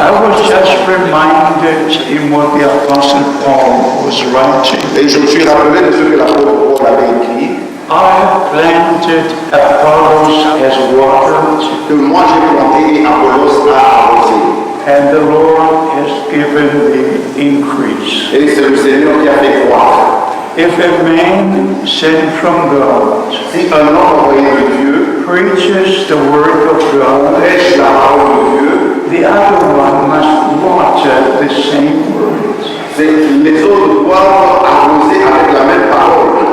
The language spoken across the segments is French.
I was just reminded in what the Apostle Paul was writing. Et je me suis rappelé de ce que l'apôtre Paul avait écrit. I have planted, Apollos has watered, Que moi j'ai planté et Apollos a arrosé. and the Lord has given the increase. Et c'est le Seigneur qui a fait croître. If a man sent from God Si un homme envoyé de Dieu preaches the word of God, prêche la parole de Dieu, the other one must water the same words, les autres doivent arroser avec la même parole.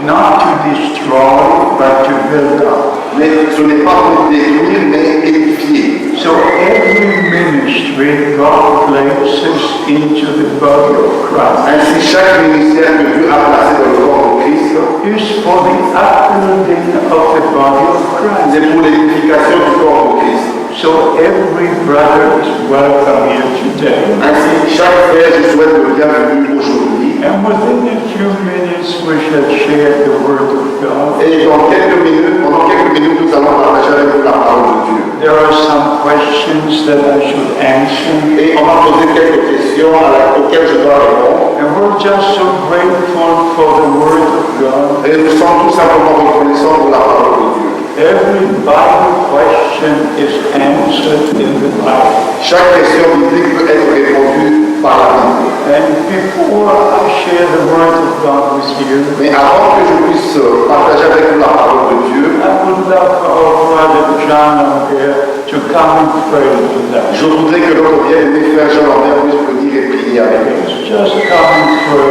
not to destroy, but to build up. Mais ce n'est pas pour détruire, mais édifier. So every ministry God places into the body of Christ Ainsi, chaque ministère que Dieu a placé dans le corps de Christ, is for the upbuilding of the body of Christ. c'est pour l'édification du corps de Christ. So every brother is welcome here today. Ainsi, chaque frère, je souhaite le bienvenu aujourd'hui. And within a few minutes we shall share the word of God. Et pendant quelques minutes, nous allons partager avec vous la parole de Dieu. There are some questions that I should answer. Et on va poser quelques questions auxquelles je dois répondre. And we're just so grateful for the word of God. Et nous sommes tout simplement reconnaissants pour la parole de Dieu. Every Bible question is answered in the Bible. Chaque question biblique peut être répondue par la Bible. And before I share the word of God with you, Mais avant que je puisse partager avec vous la parole de Dieu, I would love for our brother John over here to come and pray with us. je voudrais que notre bien-aimé frère Jean Lambert puisse venir et prier avec nous. Just come and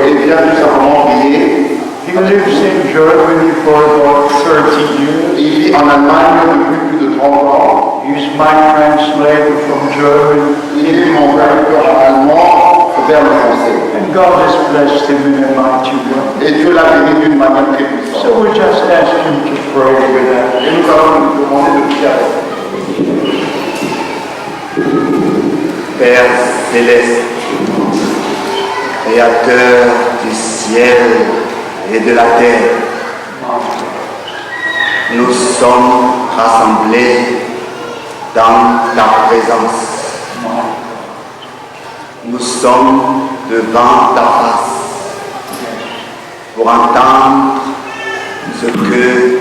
Et pray. bien tout simplement prier. He lives in Germany for about 30 years. Il vit en Allemagne depuis plus de 30 ans. He's my translator from German. Il est mon traducteur en allemand vers le français. And God has blessed him in a mighty way. Et Dieu l'a béni d'une manière très puissante. So we just ask him to pray with us. Et nous allons lui demander de prier avec nous. Père céleste, Créateur du ciel et de la terre, nous sommes rassemblés dans ta présence. Nous sommes devant ta face pour entendre ce que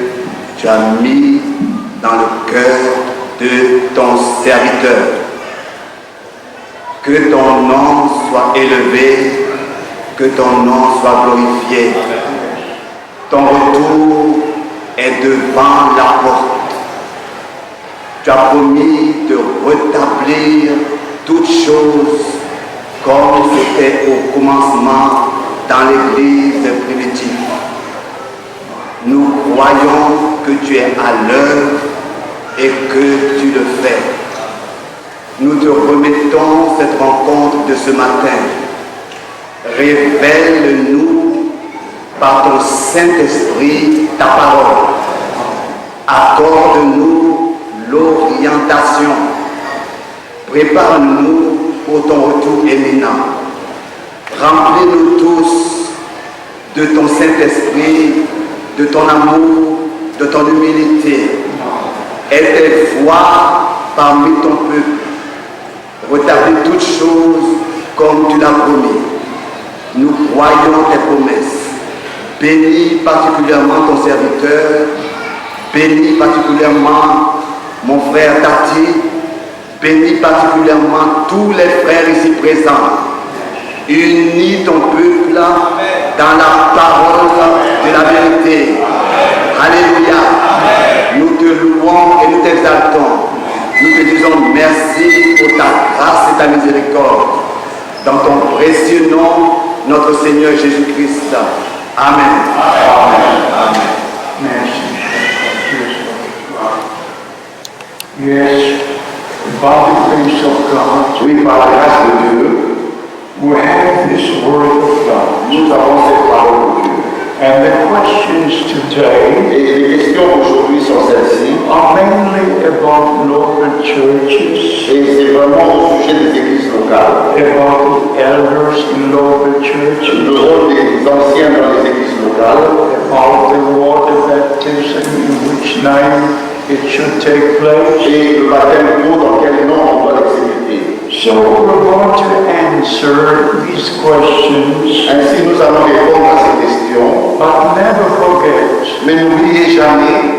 tu as mis dans le cœur de ton serviteur. Que ton nom soit élevé, que ton nom soit glorifié. Ton retour est devant la porte. Tu as promis de rétablir toutes choses comme c'était au commencement dans l'Église primitive. Nous croyons que tu es à l'œuvre et que tu le fais. Nous te remettons cette rencontre de ce matin. Révèle-nous par ton Saint-Esprit ta parole. Accorde-nous l'orientation. Prépare-nous pour ton retour éminent. Remplis-nous tous de ton Saint-Esprit, de ton amour, de ton humilité. Et tes voix parmi ton peuple. Rétablis toutes choses comme tu l'as promis. Nous croyons tes promesses. Bénis particulièrement ton serviteur. Bénis particulièrement mon frère Tati. Bénis particulièrement tous les frères ici présents. Unis ton peuple dans la parole de la vérité. Alléluia. Nous te louons et nous t'exaltons. Nous te disons merci pour ta grâce et ta miséricorde. Dans ton précieux nom, notre Seigneur Jésus-Christ. Amen. Amen. Amen. Merci. Yes, by the grace of God, Oui, par la grâce de Dieu, we have this word of God. nous avons cette parole de Dieu. And the questions today Et les questions aujourd'hui sont celles-ci. are mainly about local churches, Et c'est vraiment au sujet des églises locales. about the elders in local Le churches, rôle des anciens dans les églises locales. about the water baptism, in which name it should take place. Et le baptême d'eau dans quel nom on doit l'exécuter. So we're going to answer these questions, Ainsi, nous allons répondre à ces questions, but never forget mais n'oubliez jamais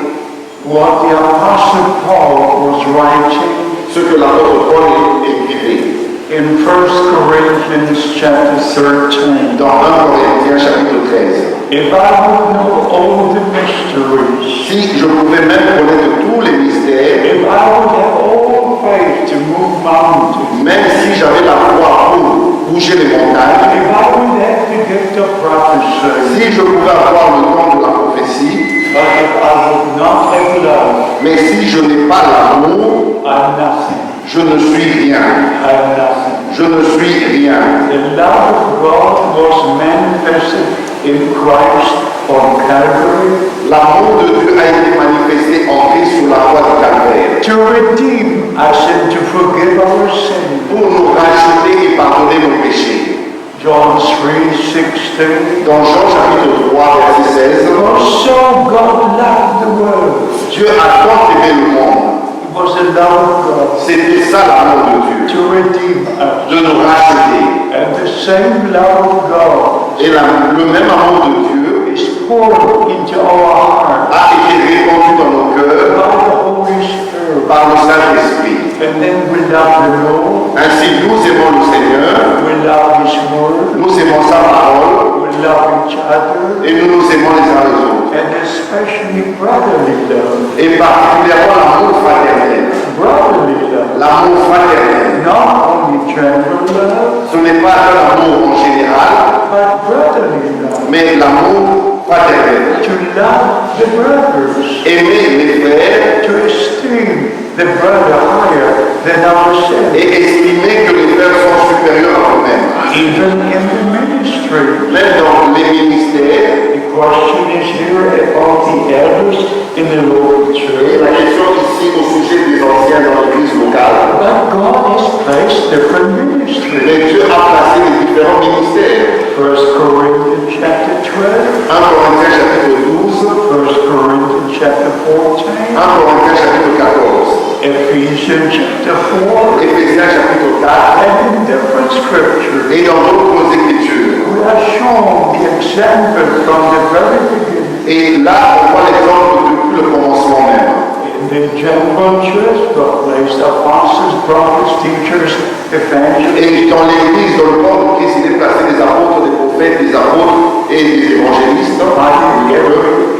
what the Apostle Paul was writing ce que l'apôtre Paul écrivait in 1 Corinthians chapter 13. dans 1 Corinthiens chapitre 13. If I would know all the mysteries, Si je pouvais même connaître tous les mystères, if I would have all faith to move mountains, même si j'avais la foi pour bouger les montagnes, if I would have the gift of prophecy, si je pouvais avoir le don de la prophétie, but if I would not have love, mais si je n'ai pas l'amour, I'm nothing. je ne suis rien. I'm nothing. Je ne suis rien. The love of God was manifested in Christ on Calvary L'amour de Dieu a été manifesté en Christ sur la croix du Calvaire to redeem us and to forgive our sins. pour nous racheter et pardonner nos péchés. John 3:16. Dans Jean chapitre 3, verset 16, For so God loved the world. Dieu a tant aimé le monde. It was the love of God C'était ça l'amour de Dieu, to redeem us. de nous racheter. And the same love of God Et le même amour de Dieu is poured into our hearts a été répandu dans nos cœurs by the Holy Spirit. par le Saint-Esprit. And then we love the Lord, Ainsi, nous aimons le Seigneur, we love His Word, nous aimons sa parole we love each other, et nous nous aimons les uns les autres. and especially brotherly love. Et particulièrement l'amour fraternel. Brotherly love. L'amour fraternel. Not only general love, Ce n'est pas l'amour en général, but brotherly love. mais l'amour fraternel. To love the brothers, Aimer les frères to esteem the brother higher than ourselves. et estimer que les frères sont supérieurs à nous-mêmes. Even in the ministry, Même dans les ministères, the question is here about the elders in the local et church. la question ici au sujet des anciens dans l'église locale. But God has placed different ministries. Mais Dieu a placé les différents ministères. 1 Corinthians chapter 12, 1 Corinthiens chapitre 12, 1 Corinthians chapter 14, 1 Corinthiens chapitre 14, Ephesians chapter 4, Éphésiens chapitre 4, and in different scriptures. et dans d'autres écritures. We are shown the example from the very beginning. Et là, on voit l'exemple depuis le commencement même. In the general church, God placed apostles, prophets, teachers, evangelists, Et dans l'église, dans le corps de Christ, il est placé des apôtres, des prophètes, des apôtres et des évangélistes.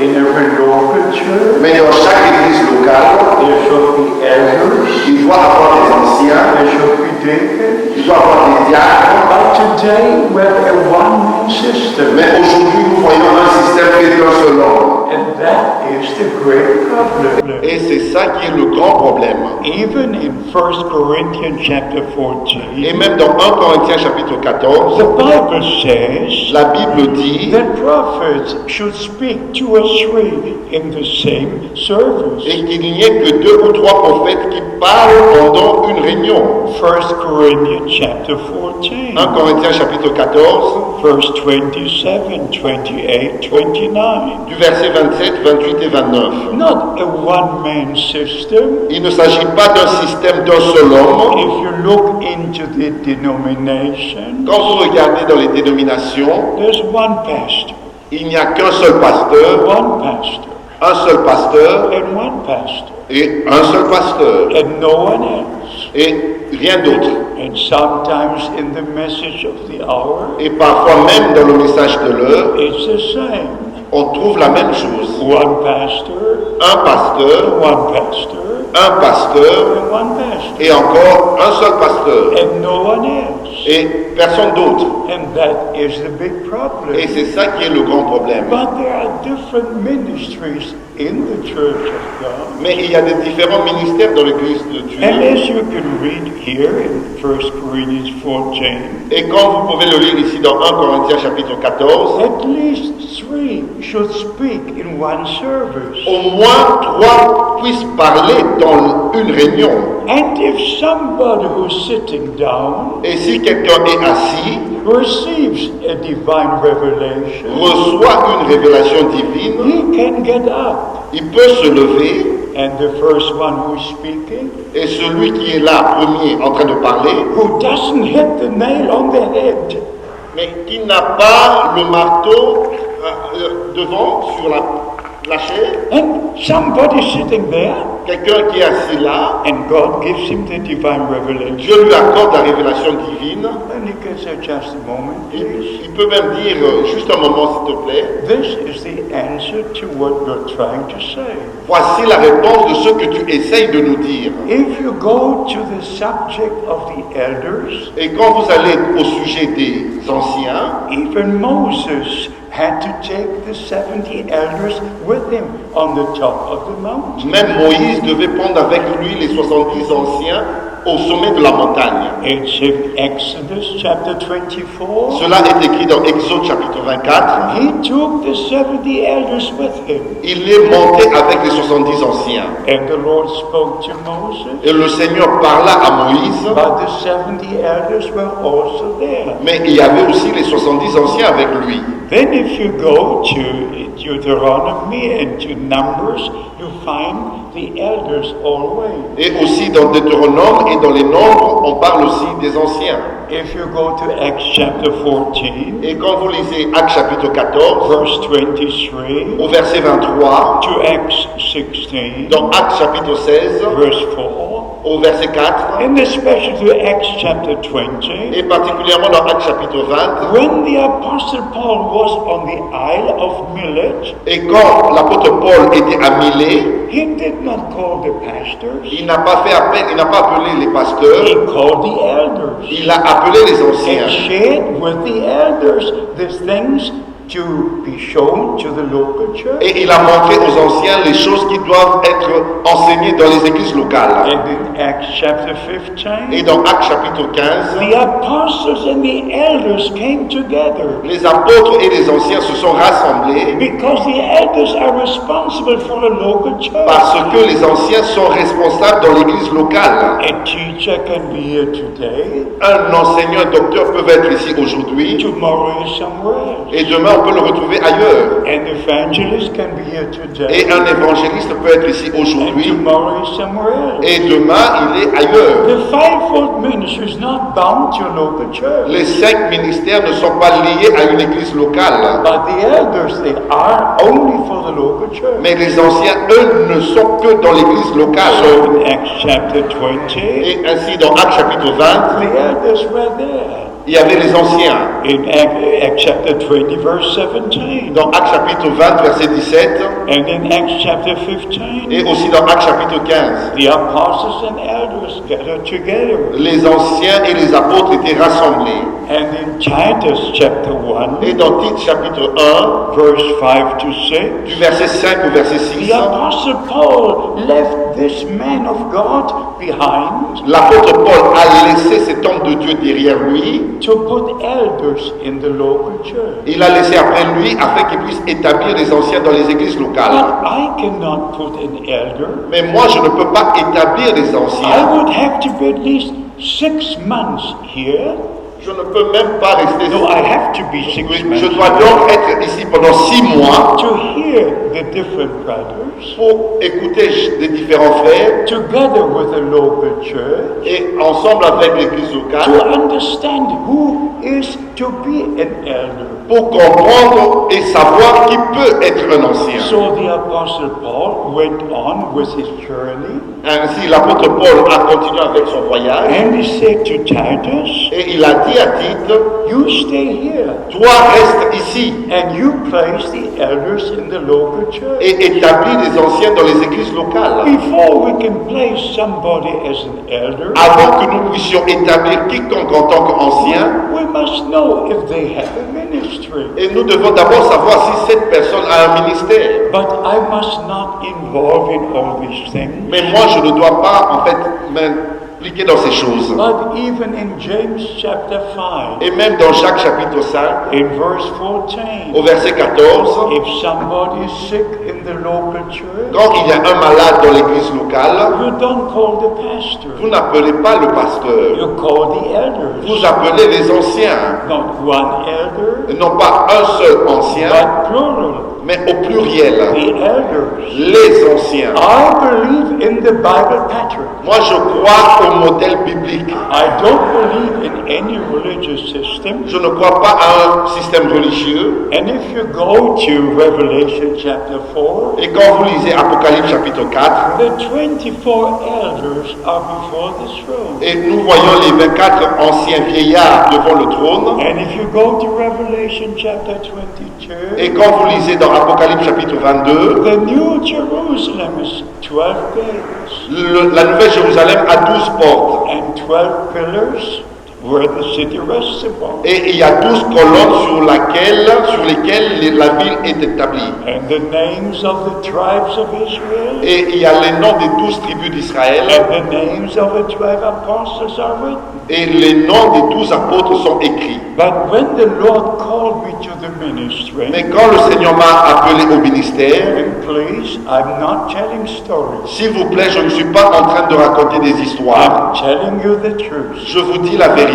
in every local church. Mais dans chaque église locale, There should be elders, il doit avoir des anciens, there should be deacons. il doit avoir des diacres. But today we have a one-man system, Mais aujourd'hui, nous voyons un système qui est d'un seul homme. and that is the great problem. Et c'est ça qui est le grand problème. Even in 1 Corinthians chapter 14, Et même dans 1 Corinthiens chapitre 14, the Bible says la Bible dit that prophets should speak 2 or 3 in the same service. et qu'il n'y ait que 2 ou 3 prophètes qui parlent pendant une réunion. 1 Corinthians chapter 14, 1 Corinthiens chapitre 14, verse 27, 28, 29. du verset 27, 28 et 29. Not a one-man system. Il ne s'agit pas d'un système d'un seul homme. If you look into the denomination, Quand vous regardez dans les dénominations, there's one pastor, il n'y a qu'un seul pasteur, un seul pasteur and one pastor, et un seul pasteur and no one else. et rien d'autre. And sometimes in the message of the hour, Et parfois même dans le message de l'heure, it's the same. on trouve la même chose. One pastor, Un pasteur, one pastor, un pasteur and one pastor, et encore un seul pasteur and no one else. et personne d'autre. And that is the big problem. Et c'est ça qui est le grand problème. But there are different ministries in the Church of God. Mais il y a des différents ministères dans l'église de And Dieu. as you can read here in 1 Corinthians 14, Et quand vous pouvez le lire ici dans 1 Corinthiens chapitre 14, at least 3 should speak in one service. au moins 3 puissent parler dans une réunion. And if somebody who's sitting down Et si quelqu'un est assis, receives a divine revelation, reçoit une révélation divine, he can get up il peut se lever And the first one who's speaking, et celui qui est là, premier, en train de parler, who doesn't hit the nail on the head, mais qui n'a pas le marteau devant, sur la chaise, and somebody sitting there, quelqu'un qui est assis là, and God gives him the divine revelation. Dieu lui accorde la révélation divine. And he can say, just a moment, please. Il peut même dire, juste un moment s'il te plaît, This is the answer to what you're trying to say. voici la réponse de ce que tu essayes de nous dire. If you go to the subject of the elders, Et quand vous allez au sujet des anciens, even Moses had to take the 70 elders with him on the top of the mountain. même Moïse devait prendre avec lui les 70 anciens au sommet de la montagne. It's in Exodus chapter 24. Cela est écrit dans Exode chapitre 24. He took the 70 elders with him. Il est monté avec les 70 anciens. And the Lord spoke to Moses, Et le Seigneur parla à Moïse, but the 70 elders were also there. mais il y avait aussi les 70 anciens avec lui. Then if you go to Deuteronomy and to Numbers, you find the elders always. Et aussi dans Deutéronome et dans les Nombres, on parle aussi des anciens. If you go to Acts chapter 14, Et quand vous lisez Actes chapitre 14, verse 23, au verset 23, to Acts 16, dans Actes chapitre 16, verse 4, au verset 4, and especially to Acts chapter 20, et particulièrement dans Actes chapitre 20, when the Apostle Paul was on the Isle of Millet, et quand l'apôtre Paul était à Milet, he did not call the pastors, il n'a pas fait appel, il n'a pas appelé les pasteurs, he called the elders. il a appelé les And anciens. shared with the elders the things to be shown to the local church. Et il a montré aux anciens les choses qui doivent être enseignées dans les églises locales. And in Acts chapter Et 15, dans Actes chapitre 15, the apostles and the elders came together les apôtres et les anciens se sont rassemblés because the elders are responsible for a local church. parce que les anciens sont responsables dans l'église locale. A teacher can be here today, Un enseignant, un docteur peuvent être ici aujourd'hui tomorrow is somewhere else. et demain on peut le retrouver ailleurs. An evangelist can be here today, Et un évangéliste peut être ici and aujourd'hui tomorrow is somewhere else. et demain il est ailleurs. The fivefold ministry is not bound to a local church. Les 5 ministères ne sont pas liés à une église locale, But the elders, they are only for the local church. mais les anciens, eux, ne sont que dans l'église locale. So in Acts chapter 20, Et ainsi dans Actes chapitre 20, the elders were there. il y avait les anciens. In Acts chapter 20, verse 17, Dans Actes chapitre 20, verset 17, and in Acts chapter 15, et aussi dans Actes chapitre 15, the apostles and elders gathered together. les anciens et les apôtres étaient rassemblés. And in Titus chapter 1, Et dans Tite chapitre 1, verse 5 to 6, du verset 5 au verset 6, the apostle Paul left this man of God behind l'apôtre Paul a laissé cet homme de Dieu derrière lui. to put elders in the local church. Il a laissé après lui afin qu'il puisse établir les anciens dans les églises locales. But I cannot put an elder. Mais moi, je ne peux pas établir les I anciens. would have to be at least 6 months here. Je ne peux même pas rester No, I have to be 6 Je months dois donc être ici pendant 6 mois to hear the different brothers, pour écouter les différents frères together with the local church, et ensemble avec l'église to locale understand who is to be an elder. pour comprendre et savoir qui peut être un ancien. So the apostle Paul went on with his journey, Ainsi, l'apôtre Paul a continué avec son voyage and he said to Titus, et il a dit à Tite, you stay here, toi reste ici and you place the elders in the local church. et établis les anciens dans les églises locales. Before we can place somebody as an elder, Avant que nous puissions établir quiconque en tant qu'ancien, we must know if they have a ministry. et nous devons d'abord savoir si cette personne a un ministère. But I must not involve in all these things. Mais moi, je ne dois pas, en fait, m'impliquer dans ces choses. But even in James chapter 5, Et même dans Jacques chapitre 5, in verse 14, au verset 14, if somebody is sick in the local church, quand il y a un malade dans l'église locale, you don't call the pastor. vous n'appelez pas le pasteur, You call the elders. vous appelez les anciens. Not one elder, Non pas un seul ancien, but plural. mais au pluriel. the elders. Les anciens. I believe in the Bible pattern. Moi, je crois au modèle biblique. I don't believe in any religious system. Je ne crois pas à un système religieux. And if you go to Revelation chapter 4, Et quand vous lisez Apocalypse chapitre 4, the 24 elders are before the throne. et nous voyons les 24 anciens vieillards devant le trône. And if you go to Revelation chapter 22, Et quand vous lisez dans Apocalypse chapitre 22, the New Jerusalem is 12 gates la Nouvelle Jérusalem a 12 portes. and 12 pillars where the city rests upon. Et il y a 12 colonnes sur lesquelles la ville est établie. And the names of the tribes of Israel Et il y a les noms des 12 tribus d'Israël. and the names of the 12 apostles are written. Et les noms des 12 apôtres sont écrits. But when the Lord called me to the ministry, Mais quand le Seigneur m'a appelé au ministère, and please, I'm not telling stories. s'il vous plaît, je ne suis pas en train de raconter des histoires. I'm telling you the truth. Je vous dis la vérité.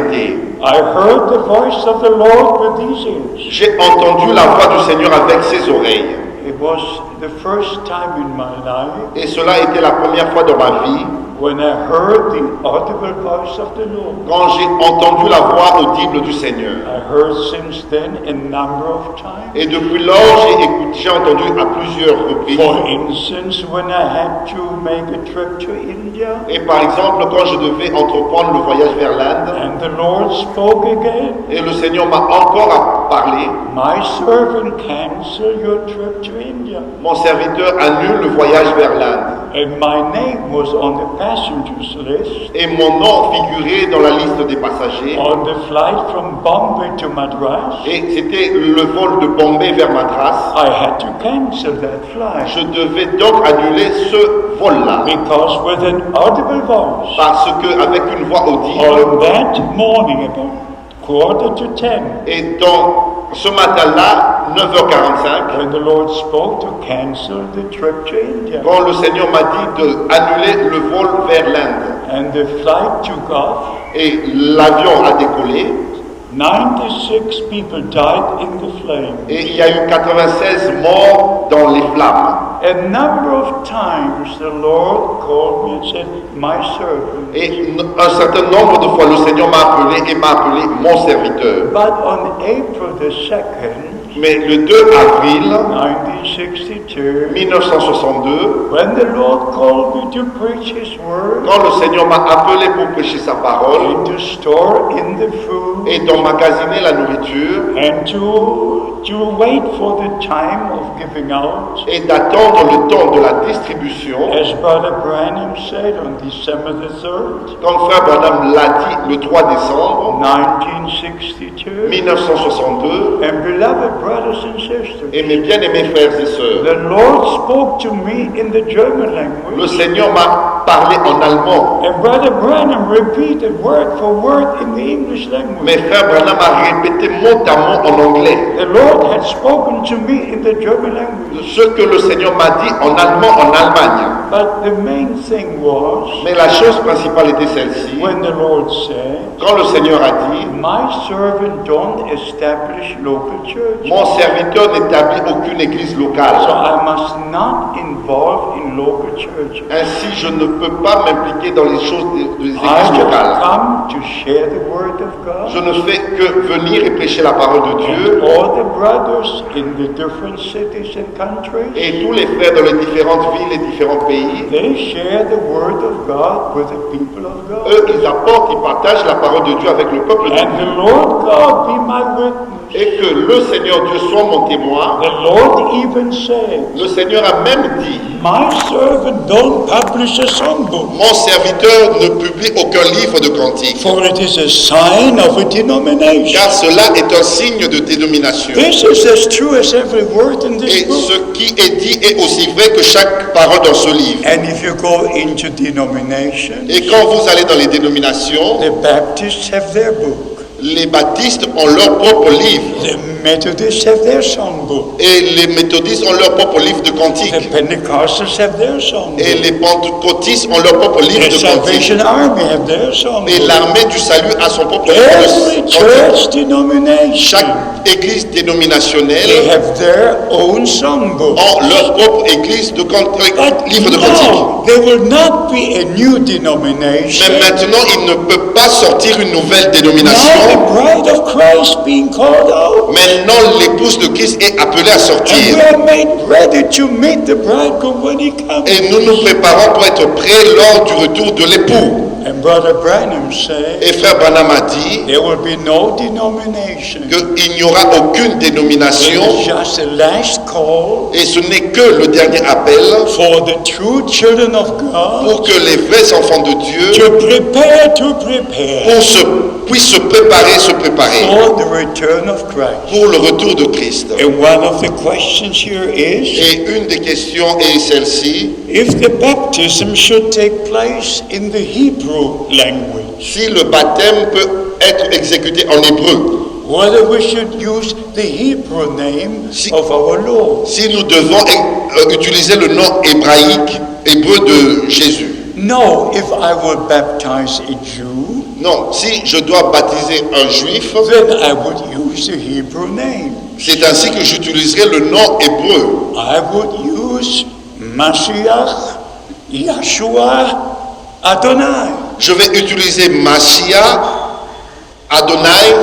I heard the voice of the Lord with these ears. J'ai entendu la voix du Seigneur avec ses oreilles. It was the first time in my life Et cela était la première fois dans ma vie when I heard the audible voice of the Lord. quand j'ai entendu la voix audible du Seigneur. I heard since then a number of times. Et depuis lors, j'ai entendu à plusieurs reprises. For instance, when I had to make a trip to India, Et par exemple, quand je devais entreprendre le voyage vers l'Inde, and the Lord spoke again, et le Seigneur m'a encore parlé, my servant cancel your trip to India. mon serviteur annule le voyage vers l'Inde. And my name was on the passengers list Et mon nom figurait dans la liste des passagers. on the flight from Bombay to Madras. Et c'était le vol de Bombay vers Madras. I had to cancel that flight Je devais donc annuler ce vol-là. because with an audible voice Parce qu'avec une voix audible, on that morning about 9:45, et dans ce matin-là, 9h45, when the Lord spoke to cancel the trip to India, quand le Seigneur m'a dit d'annuler le vol vers l'Inde, and the flight took off, et l'avion a décollé, 96 people died in the flame. et il y a eu 96 morts dans les flammes. A number of times the Lord called me and said, "My servant." Et un certain nombre de fois, le Seigneur m'a appelé et m'a appelé mon serviteur. But on April the 2nd, Mais le 2 avril 1962, 1962, when the Lord called me to preach His word quand le Seigneur m'a appelé pour prêcher sa parole and to store in the food et d'emmagasiner la nourriture and to wait for the time of giving out, et d'attendre le temps de la distribution, as Brother Branham said on December the 3rd, comme Frère Branham l'a dit le 3 décembre 1962, 1962, and beloved brothers and sisters, et mes bien-aimés frères et sœurs, the Lord spoke to me in the German le language, Seigneur m'a parlé en allemand, and Brother Branham repeated word for word in the English language. mais Frère Branham a répété mot à mot en anglais The Lord had spoken to me in the German language, ce que le Seigneur m'a dit en allemand en Allemagne. but the main thing was Mais la chose principale était celle-ci. when the Lord said, Quand le Seigneur a dit, "My servant don't establish local church, mon serviteur n'établit aucune église so locale. I must not involve in local church. Ainsi, je ne peux pas m'impliquer dans les choses des I églises have locales. come to share the word of Je God." ne fais que venir et prêcher la parole de Dieu. All the brothers in the different cities and countries, Et tous les frères dans les différentes villes et différents pays, they share the word of God with the people of God. eux, ils apportent, ils partagent la parole de Dieu avec le peuple de And the Dieu. Lord God be my witness. Et que le Seigneur Dieu soit mon témoin. The Lord even said, Le Seigneur a même dit, "My servant don't publish a songbook, mon serviteur ne publie aucun livre de cantiques, for it is a sign of a denomination." car cela est un signe de dénomination. This is as true as every word in this Et book. ce qui est dit est aussi vrai que chaque parole dans ce livre. And if you go into denominations, Et quand vous allez dans les dénominations, the Baptists have their book. Les baptistes ont leur propre livre. The Methodists have their songbook. Et les méthodistes ont leur propre livre de cantiques. The Pentecostals have their songbook. Et les pentecôtistes ont leur propre livre The de cantiques. Salvation Army have their Et songbook. l'armée du salut a son propre livre Every de church cantiques. denomination, Chaque église they dénominationnelle have their own songbook. ont leur propre église de cantiques, But livre de cantiques. no, there will not be a new Mais denomination. maintenant, il ne peut pas sortir une nouvelle Now dénomination. the bride of Christ being called out. Maintenant, l'épouse de Christ est appelée à And we sortir. are made ready to meet the bridegroom when he comes. Et nous nous préparons pour être prêts lors du retour de l'époux. And Brother Branham said, Et frère Branham a dit there will be no denomination. qu'il n'y aura aucune It dénomination is just the last call et ce n'est que le dernier appel for the true children of God pour que les vrais enfants de Dieu to prepare puissent se préparer for the return of Christ. pour le retour de Christ. And one of the questions here is, Et une des questions est celle-ci: if the baptism should take place in the Hebrew language, si le baptême peut être exécuté en hébreu, whether we should use the Hebrew name Si- of our Lord. si nous devons utiliser le nom hébreu de Jésus. No, if I would baptize a Jew, Non, si je dois baptiser un juif, then I would use the Hebrew name. c'est ainsi que j'utiliserai le nom hébreu. I would use Mashiach, Yeshua, Adonai. Je vais utiliser Mashiach, Adonai,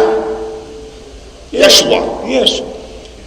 Yeshua. Yes,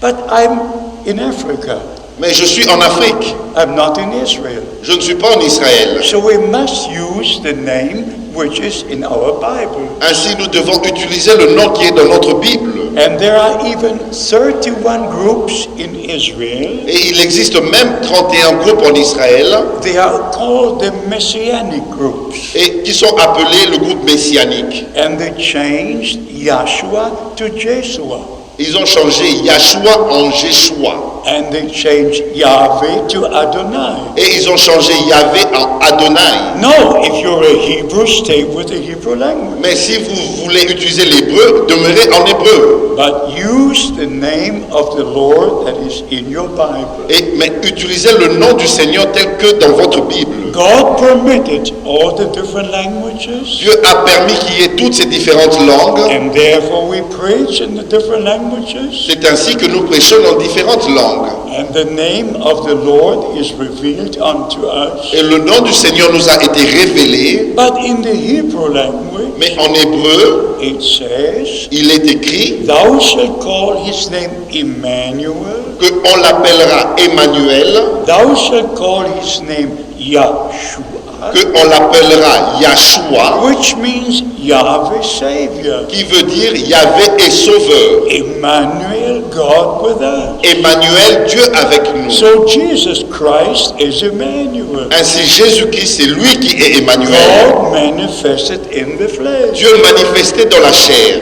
but I'm in Africa. Mais je suis en Afrique, I'm not in Israel. je ne suis pas en Israël. So we must use the name which is in our Bible. Ainsi, nous devons utiliser le nom qui est dans notre Bible. And there are even 31 groups in Israel. Et il existe même 31 groupes en Israël They are called the Messianic groups. et qui sont appelés le groupe messianique. And they changed Yeshua to Jeshua. Ils ont changé Yahshua en Jeshua. And they changed Yahweh to Adonai. Et ils ont changé Yahvé en Adonai. No, if you're a Hebrew, stay with the Hebrew language. Mais si vous voulez utiliser l'hébreu, demeurez en hébreu. But use the name of the Lord that is in your Bible. Mais utilisez le nom du Seigneur tel que dans votre Bible. God permitted all the different languages, Dieu a permis qu'il y ait toutes ces différentes langues. and therefore we preach in the different languages, C'est ainsi que nous prêchons dans différentes langues. and the name of the Lord is revealed unto us. Et le nom du Seigneur nous a été révélé. But in the Hebrew language, Mais en hébreu, it says, il est écrit Thou shalt call his name Emmanuel, qu'on l'appellera Emmanuel, thou shalt call his name Yahshua, qu'on l'appellera Yahshua, which means Yahweh Savior. qui veut dire Yahvé est sauveur. Emmanuel, God with us. Emmanuel, Dieu avec nous. So Jesus Christ is Emmanuel. Ainsi, Jésus-Christ, c'est lui qui est Emmanuel. God manifested in the flesh. Dieu manifesté dans la chair.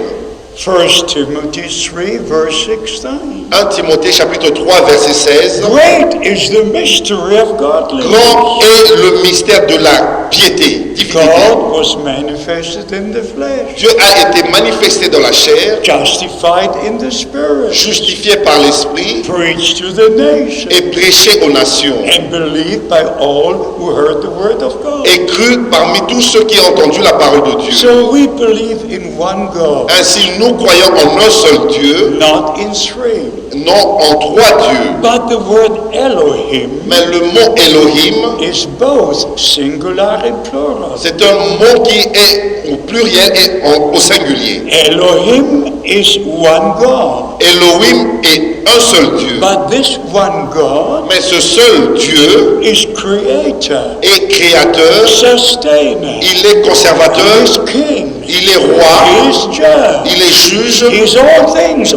1 Timothy 3 verse 16. 1 Timothée chapitre 3 verset 16. Great is the mystery of godliness. Grand est le mystère de la piété, divinité. God was manifested in the flesh, Dieu a été manifesté dans la chair, justified in the spirit, justifié par l'Esprit preached to the nation, et prêché aux nations. and believed by all who heard the word of God. Et cru parmi tous ceux qui ont entendu la parole de Dieu. So we believe in one God, Ainsi, nous croyons en un seul Dieu, not in three. non en trois dieux. But the word Elohim Mais le mot Elohim, is both singular and plural. c'est un mot qui est au pluriel et au singulier. Elohim is one God. Elohim est un seul Dieu. But this one God Mais ce seul Dieu is creator, est créateur, sustainer, il est he conservateur, is king, il est roi, he is judge, il est juge, he is all things,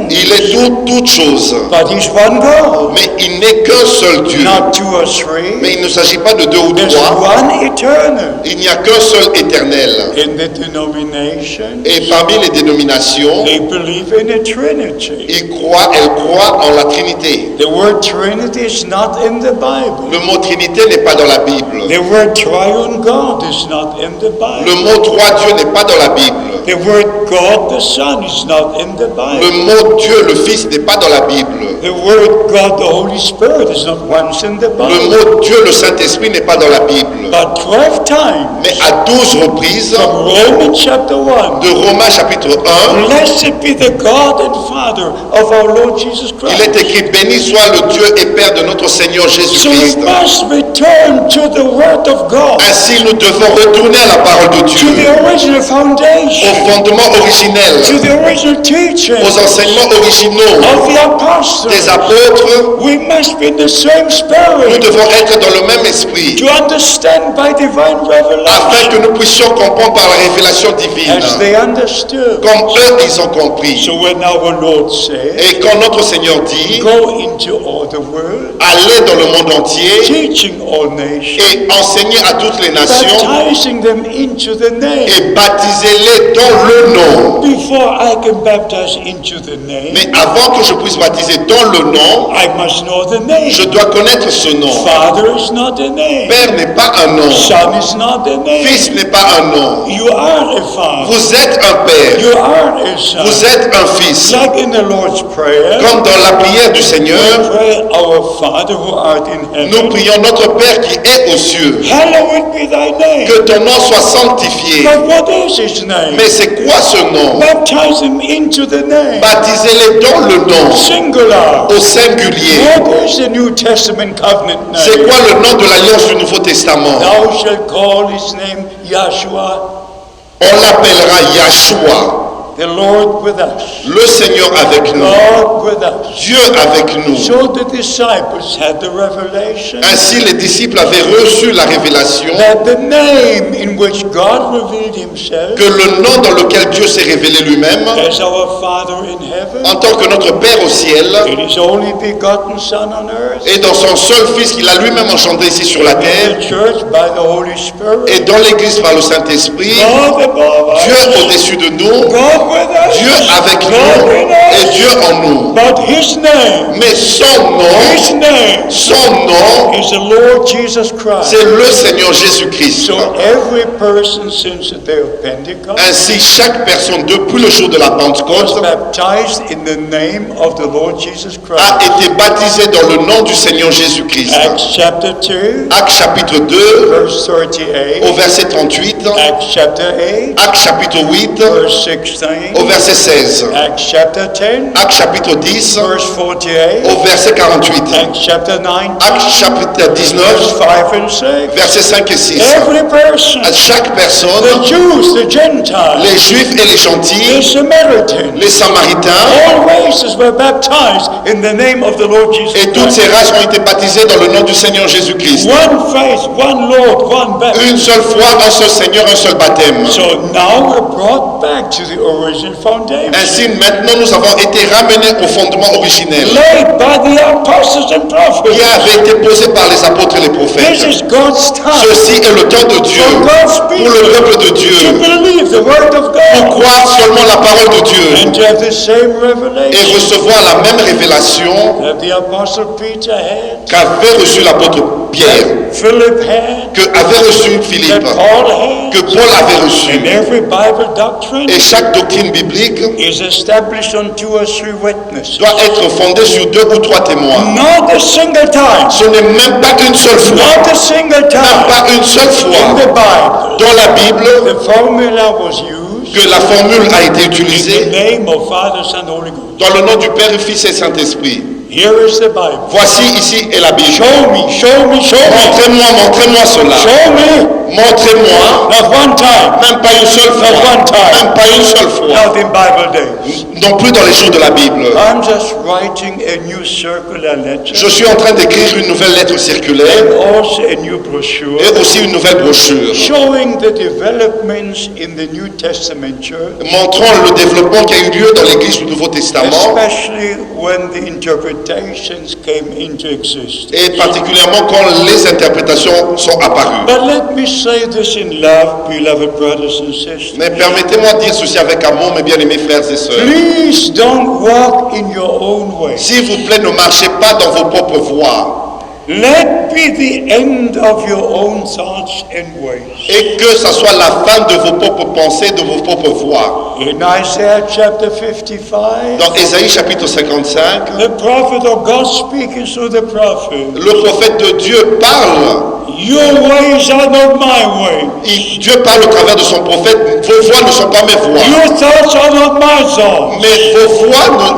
il est toutes choses. But he's one God, Mais il n'est qu'un seul Dieu. not two or three. Mais il ne s'agit pas de deux ou There's trois. one eternal. Il n'y a qu'un seul éternel. In the denomination, Et parmi les dénominations, they believe in a Trinity. elles croient en la Trinité. The word Trinity is not in the Bible. Le mot Trinité n'est pas dans la Bible. The word triune God is not in the Le Bible. mot trois dieux n'est pas dans la Bible. The word God the Son is not in the Le Bible. mot Dieu le Fils n'est pas dans la Bible. The word God the Holy Spirit is not once in the Le Bible. mot Dieu le Saint-Esprit n'est pas dans la Bible. But 12 times Mais à 12 reprises, from Romans chapter 1, de Romains chapitre 1, blessed be the God and Father of our Lord Jesus il est Christ. écrit: béni soit le Dieu et Père de notre Seigneur So we Jésus-Christ. must return to the Word of God, Ainsi, nous devons retourner à la parole de to Dieu, the original au foundation, fondement originel, to the original teaching aux enseignements originaux of the apostles. des apôtres. We must be in the same Nous spirit devons être dans le même esprit, to understand by divine revelation afin que nous puissions comprendre par la révélation divine, as they understood. comme eux ils ont compris. So when our Lord said, Et quand notre Seigneur dit: go into all the world, allez dans le monde entier teaching all nations, et enseignez à toutes les nations baptizing them into the name. et baptisez-les dans le nom. Before I can baptize into the name, Mais avant que je puisse baptiser dans le nom, I must know the name. je dois connaître ce nom. Father is not a name. Père n'est pas un nom, Son is not a name. Fils n'est pas un nom. You are a father. Vous êtes un Père, You are a son. vous êtes un Fils. Like in the Lord's Prayer, Comme dans la prière du Seigneur, we pray, Our Father who art in nous heaven, prions notre Père qui est aux cieux. hallowed be thy name. Que ton nom soit sanctifié. But what is his name? Mais c'est quoi ce nom? Baptize him into the name. Baptisez-les dans le nom, Singular. au singulier. What is the New Testament covenant C'est name? quoi le nom de l'Alliance du Nouveau Testament? Thou shalt call his name Yahshua, On l'appellera Yahshua, the Lord with us, le Seigneur avec nous, God with us. Dieu avec nous. So the disciples had the revelation Ainsi, les disciples avaient reçu la révélation that the name in which God revealed himself que le nom dans lequel Dieu s'est révélé lui-même, as our Father in heaven, en tant que notre Père au ciel, in his only begotten Son on earth, et dans son seul Fils qu'il a lui-même engendré ici sur la in terre, the church by the Holy Spirit, et dans l'Église par le Saint-Esprit, God above Dieu us, au-dessus de nous, God with us, Dieu avec God nous in et us. Dieu en nous. But his name, Mais son his nom name is the Lord Jesus Christ. c'est le Seigneur Jésus-Christ. So every person since the day of Pentecost Ainsi, chaque personne, depuis le jour de la was Pentecôte, baptized in the name of the Lord Jesus a Christ. été baptisée dans le nom du Seigneur Jésus-Christ. Acts chapter 2, Actes chapitre 2, verse 38. au verset 38, Acts chapter 8, Actes chapitre 8, verse 16. au verset 16, Acts chapter 10, Actes chapitre 10, verse 48. au verset 48, Acts chapter 9, Actes chapitre 19, verse 5 and 6. versets 5 et 6. Every person, À chaque personne, the Jews, the Gentiles, les Juifs et les the gentils, Samaritans, les Samaritains, all races were baptized in the name of the Lord Jesus et toutes Christ. ces races ont été baptisées dans le nom du Seigneur Jésus-Christ. One faith, one Lord, one baptism. Une seule foi, un seul Seigneur, un seul baptême. So now we're brought back to the original foundation, Ainsi, maintenant, nous avons été ramenés au fondement originel laid by the apostles and qui prophets. avait été posé par les apôtres et les This prophètes. is God's time Ceci est le temps de Dieu for God's pour people le peuple de to Dieu, believe the word of pour God croire seulement la parole de Dieu and to have the same et revelation recevoir la même révélation that the apostle Peter had, qu'avait reçu l'apôtre Pierre, Philip had, que avait reçu that Philippe, Paul had, que Paul avait and reçu. every Bible doctrine Et chaque doctrine biblique is established on 2 or 3 witnesses. doit être fondée sur 2 ou 3 témoins. Not a single time. Ce n'est même pas une seule fois, Not a single même time pas une seule in fois the Bible. dans la Bible The formula was used que la formule a été in the utilisée name of Father, Son, Holy Ghost. dans le nom du Père, Fils et Saint-Esprit. Here is the Bible. Voici ici est la Bible. Show me, show me, show me. Montrez-moi cela. Show me. Montrez-moi, Not one time. même pas une seule fois, Not one time. même pas une seule fois, Not in Bible days. non plus dans les jours de la Bible. I'm just writing a new circular letter Je suis en train d'écrire une nouvelle lettre circulaire and also a new brochure et aussi une nouvelle brochure showing the developments in the New Testament church, montrant le développement qui a eu lieu dans l'Église du Nouveau Testament especially when the interpretations came into existence. et particulièrement quand les interprétations sont apparues. But let me say this in love, beloved brothers and sisters. Mais permettez-moi de dire ceci avec amour, mes bien-aimés frères et sœurs. Please don't walk in your own way. S'il vous plaît, ne marchez pas dans vos propres voies. Let be the end of your own thoughts and ways. Et que ça soit la fin de vos propres pensées, de vos propres voies. In Isaiah chapter 55, Dans Ésaïe chapitre 55, the prophet of God speaking through the prophet. le prophète de Dieu parle. Your ways are not my way. Dieu parle au travers de son prophète. Vos voix ne sont pas mes voix. Your thoughts are not my thoughts. Mais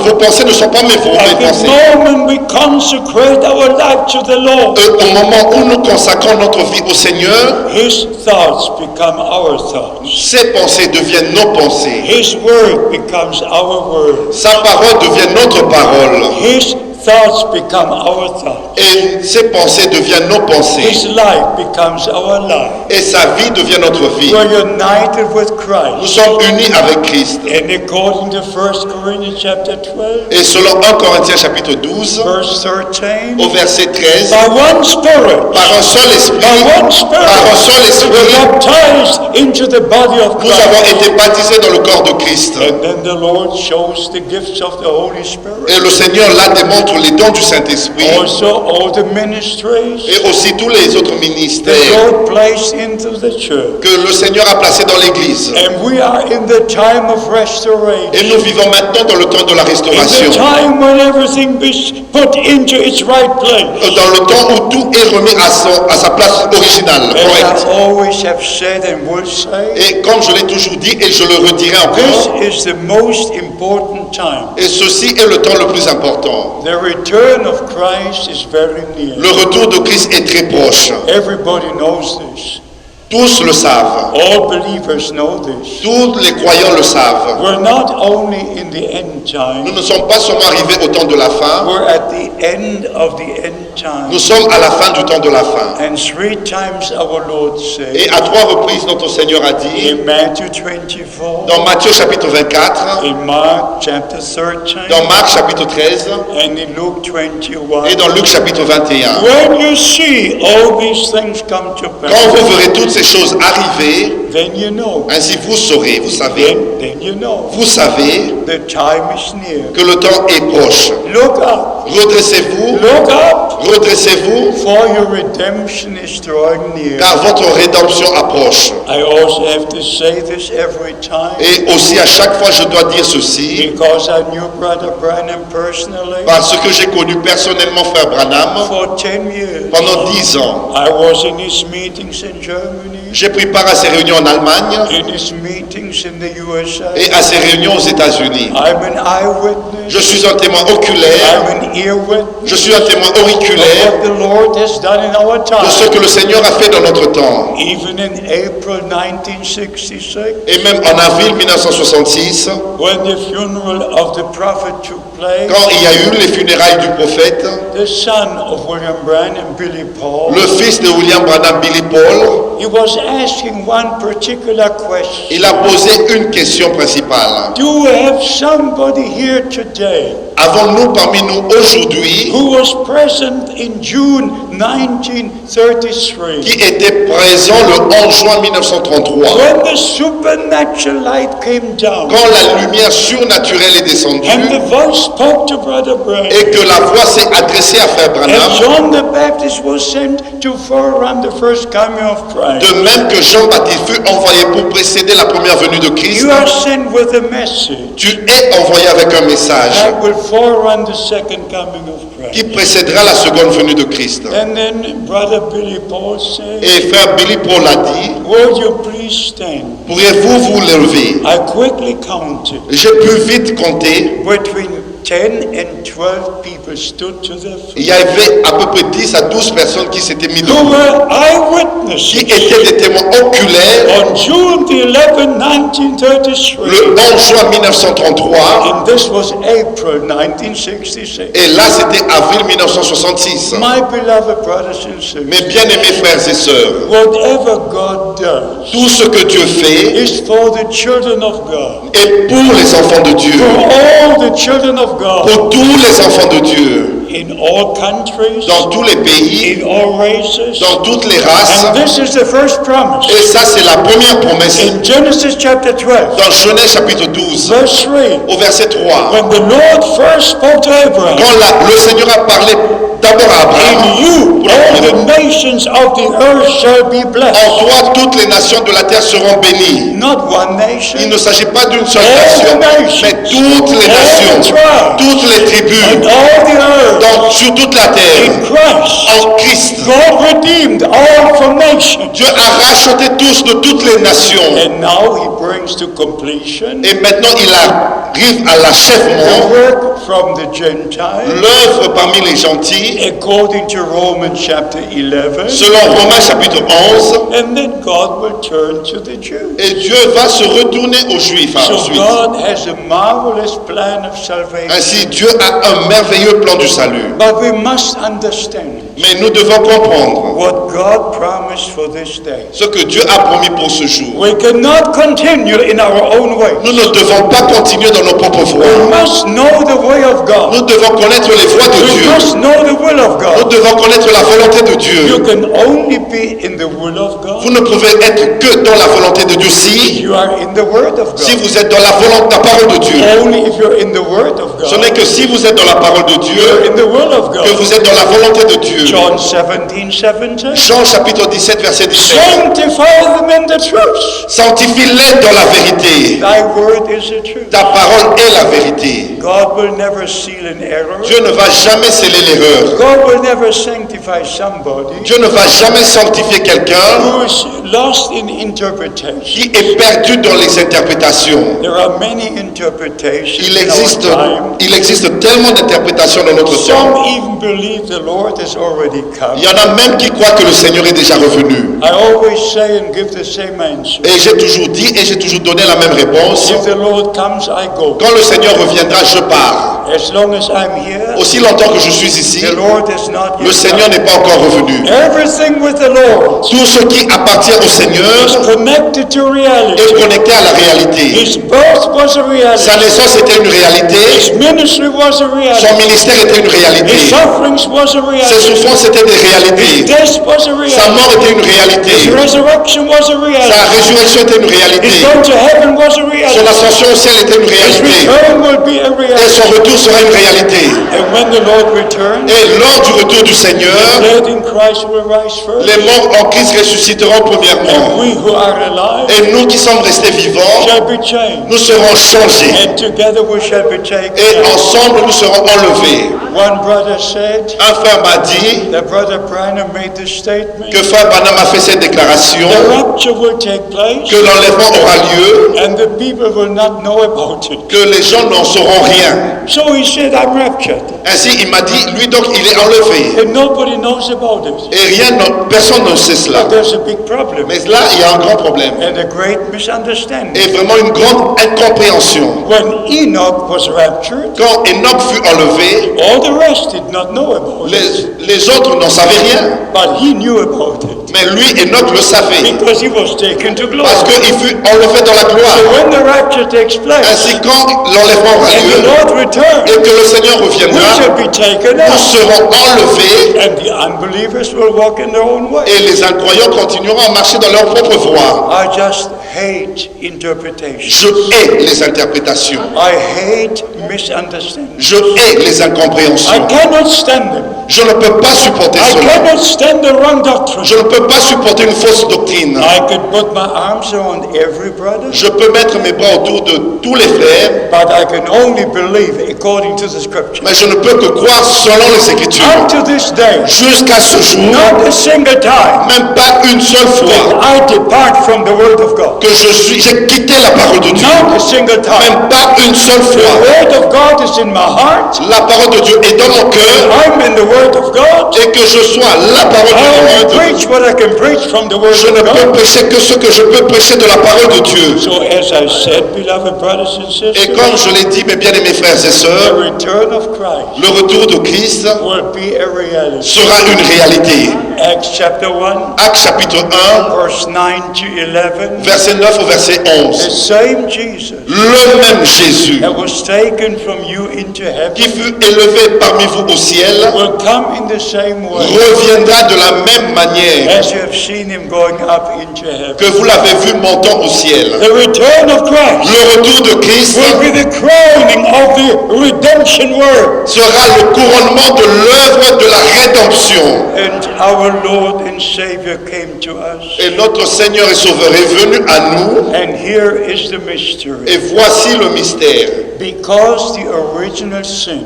vos pensées ne sont pas mes At pensées. the moment we consecrate our life to the Lord, Au moment où nous consacrons notre vie au Seigneur, His thoughts become our thoughts. ses pensées deviennent nos pensées. His word becomes our word. Sa parole devient notre parole. His thoughts become our thoughts. Et ses pensées deviennent nos pensées. His life becomes our life. Et sa vie devient notre vie. We're united with Nous Christ. sommes unis avec Christ. And according to 1 Corinthians chapter 12, Et selon 1 Corinthiens chapitre 12, verse 13, au verset 13, by one Spirit, par un seul esprit, by one Spirit, par un seul we're esprit, baptized into the body of nous avons Christ. été baptisés dans le corps de Christ. And then the Lord shows the gifts of the Holy Spirit. Et le Seigneur là démontre les dons du Saint-Esprit Also all the ministries et aussi tous les autres the ministères Lord placed into the church. que le Seigneur a placés dans l'Église. And we are in the time of Et restoration. nous vivons maintenant dans le temps de la In the restauration. time when everything is put into its right place. Dans le temps où tout est remis à sa place originale, As correcte. I always have said and will say, Et comme je l'ai toujours dit et je le redirai encore, this is the most important time. et ceci est le temps le plus important. The return of Christ is very near. Le retour de Christ est très proche. Everybody knows this. Tous le savent. All believers know this. Tous les croyants le savent. We're not only in the end Nous time, ne sommes pas seulement arrivés au temps de la fin, we're at the end of the end time. nous sommes à la fin du temps de la fin. And 3 times our Lord said Et à 3 reprises, notre Seigneur a dit, in Matthew 24, dans Matthieu chapitre 24, in Mark chapter 13, dans Marc chapitre 13 and in Luke 21. et dans Luc chapitre 21. When you see all these things come to Quand pass, vous verrez toutes ces choses arriver, then you know. ainsi vous saurez, vous savez, Then you know. vous savez The time is near. que le temps est proche. Look up. Redressez-vous, Look up. redressez-vous, For your redemption is drawing near. car votre rédemption approche. I also have to say this every time Et aussi à chaque fois je dois dire ceci, because I knew Brother Branham personally parce que j'ai connu personnellement Frère Branham for 10 years. pendant 10 ans. I was in his meetings in Germany, J'ai pris part à ces réunions en Allemagne in his meetings in the USA. et à ces réunions aux États-Unis. I'm an eyewitness. Je suis un témoin oculaire, I'm an ear witness je suis un témoin of auriculaire what the Lord has done in our de ce time. que le Seigneur a fait dans notre temps. Even in April 1966, Et même en avril 1966, when the funeral of the prophet took place, quand il y a eu les funérailles du prophète, the son of William Branham, Billy Paul, le fils de William Branham, Billy Paul, he was asking one particular question. il a posé une question principale. Do we have somebody here today Avons-nous parmi nous aujourd'hui who was present in June 1933 qui était présent le 11 juin 1933, when the supernatural light came down quand la lumière surnaturelle est descendue and the voice spoke to Brother Branham et que la voix s'est adressée à Frère and Branham, John the Baptist was sent to forerun the first coming of Christ? de même que Jean-Baptiste fut envoyé pour précéder la première venue de Christ, You are sent with a message tu es envoyé avec un message that will forerun the second coming of qui Christ. précédera la seconde venue de Christ. And then Brother Billy Paul said, Et Frère Billy Paul a dit, would you please stand? pourriez-vous vous lever? I quickly counted. J'ai pu vite compter. Between 10 and 12 people stood to their Il feet. y avait à peu près 10 à 12 personnes qui s'étaient mis Who debout, were qui eyewitnesses étaient des témoins oculaires on June the 11th, 1933. le 11 juin 1933. And this was April 1966. Et là, c'était avril 1966. My beloved brothers and sisters, Mes bien-aimés frères et sœurs, whatever God does tout ce que Dieu fait is for the children of God. est pour les enfants de Dieu, For all the children of God pour tous les enfants de Dieu, in all countries, dans tous les pays, in all races. dans toutes les races. And this is the first promise. Et ça, c'est la première promesse In Genesis chapter 12, dans Genèse chapitre 12, verse 3, au verset 3. when the Lord first spoke to Abraham, Quand le Seigneur a parlé d'abord à Abraham. In you, Pour la all première the nations of the earth shall be fois. blessed. En toi, toutes les nations de la terre seront bénies. Not one nation, Il ne s'agit pas d'une seule all nation, the nations, mais toutes les all the nations, tribes, toutes les and tribus, all the earth sur toute la terre, in Christ. en Christ. God redeemed all from nations. Dieu a racheté tous de toutes les nations. And now he brings to completion Et maintenant, il arrive à the l'achèvement, work from the Gentiles, l'œuvre parmi les gentils, according to Romans chapter 11. selon Romains chapitre 11. And then God will turn to the Jews. Et Dieu va se retourner aux Juifs So ensuite. God has a marvelous plan of salvation. Ainsi, Dieu a un merveilleux plan du salut. But we must understand Mais nous devons comprendre what God promised for this day. ce que Dieu a promis pour ce jour. We cannot continue in our own way. Nous ne devons pas continuer dans nos propres We voies. must know the way of God. Nous devons connaître les voies de We Dieu. must know the will of Nous God. devons connaître la volonté de You Dieu. can only be in the will of Vous God ne pouvez être que dans la volonté de Dieu if si you are in the Word of si God. vous êtes dans la volonté, la parole de Dieu. Only if you're in the Word of Ce n'est God, que si vous êtes dans la parole de you're Dieu in the will of que God. vous êtes dans la volonté de Dieu. John 17:17. Jean chapitre 17 verset 17. Sanctify them in the truth. Sanctifie-les dans la vérité. Thy word is the truth. Ta parole est la vérité. God will never seal an error. Dieu ne va jamais sceller l'erreur. God will never sanctify somebody Dieu ne va jamais sanctifier quelqu'un who is lost in interpretation. qui est perdu dans les interprétations. There are many interpretations Il in our time. existe tellement d'interprétations dans notre Some temps. even believe the Lord has already come. Il y en a même qui croient que le Seigneur est déjà revenu. I always say and give the same answer. Et j'ai toujours dit et j'ai toujours donné la même réponse. If the Lord comes, I go. Quand le Seigneur reviendra, je pars. As long as I'm here, Aussi longtemps que je suis ici, the Lord has not le yet Seigneur come. n'est pas encore revenu. Everything with the Lord Tout ce qui appartient au is Seigneur connected to reality. est connecté à la réalité. His birth was a Sa reality. naissance était une réalité. His ministry was a Son reality. ministère était une réalité. His sufferings was a Ses reality. souffrances étaient des His réalités. death was a Sa reality. mort était une His réalité. resurrection was a Sa reality. résurrection était une réalité. His going to heaven was a Son reality. ascension au ciel était une His réalité. return will be a Et reality. son retour sera une réalité. And when the Lord returns, Et lors du retour du Seigneur, dead in Christ will rise first. les morts en Christ ressusciteront premièrement. We who are alive Et nous qui sommes restés vivants, shall be changed. nous serons changés. And together we shall be taken Et up. ensemble, nous serons enlevés. One brother said, Un frère m'a dit that Brother Branham made this statement, que frère Branham a fait cette déclaration, the rapture will take place que l'enlèvement aura lieu, and the people will not know about it. que les gens n'en sauront rien. So he said, I'm raptured. Ainsi, il m'a dit, lui donc, il est enlevé. And nobody knows about it. Et personne ne sait cela. But there's a big problem Mais là, il y a un grand problème. and a great misunderstanding. Et vraiment une grande incompréhension. When Enoch was raptured, Quand Enoch fut enlevé, all the rest did not know about it. les autres n'en savaient rien. But he knew about it Mais lui, Enoch le savait. because he was taken to glory. Parce qu'il fut enlevé dans la So gloire. when the rapture takes place Ainsi, quand l'enlèvement aura and the lieu Lord returns, et que le Seigneur we reviendra, shall be taken nous up serons enlevés and the unbelievers will walk in their own way. et les incroyants continueront à marcher dans leur propre voie. I just hate interpretation. Je hais les interprétations. I hate misunderstanding. Je hais les I incompréhensions. cannot stand them. Je ne peux pas supporter I cela. cannot stand the wrong doctrine. Je ne peux pas supporter une fausse doctrine. I could put my arms around every brother, Je peux mettre mes bras autour de tous les frères, but I can only believe according to the scripture. mais je ne peux que croire selon les Écritures. Up to this day, Jusqu'à ce jour, not a single time même pas une seule fois I depart from the word of God. que j'ai quitté la parole de Dieu. Not a single time. Même pas une seule The fois. word of God is in my heart. La parole de Dieu est dans mon cœur I'm in the word of God. et que je sois la parole I de only Dieu. preach what I can preach from the word Je ne of peux God. prêcher que ce que je peux prêcher de la parole de Dieu. So as I said, beloved brothers and Et sisters, comme je l'ai dit, mes bien-aimés frères et the sœurs, return of Christ le retour de Christ will be a reality. sera une réalité. Acts chapter 1, Actes chapitre 1, verse 9 to 11. verset 9 au verset The 11. same Jesus Le même Jésus that was taken from you into qui heaven fut élevé parmi vous au ciel will come in the same way reviendra de la même manière as you have seen him going up into heaven. que vous l'avez vu montant au ciel. The return of Christ Le retour de Christ will be the crowning of the redemption work. sera le couronnement de l'œuvre de la rédemption. And our Lord and Savior came to us. Et notre Seigneur et Sauveur est venu à nous. And here is the mystery. Et voici le mystère. Because the original sin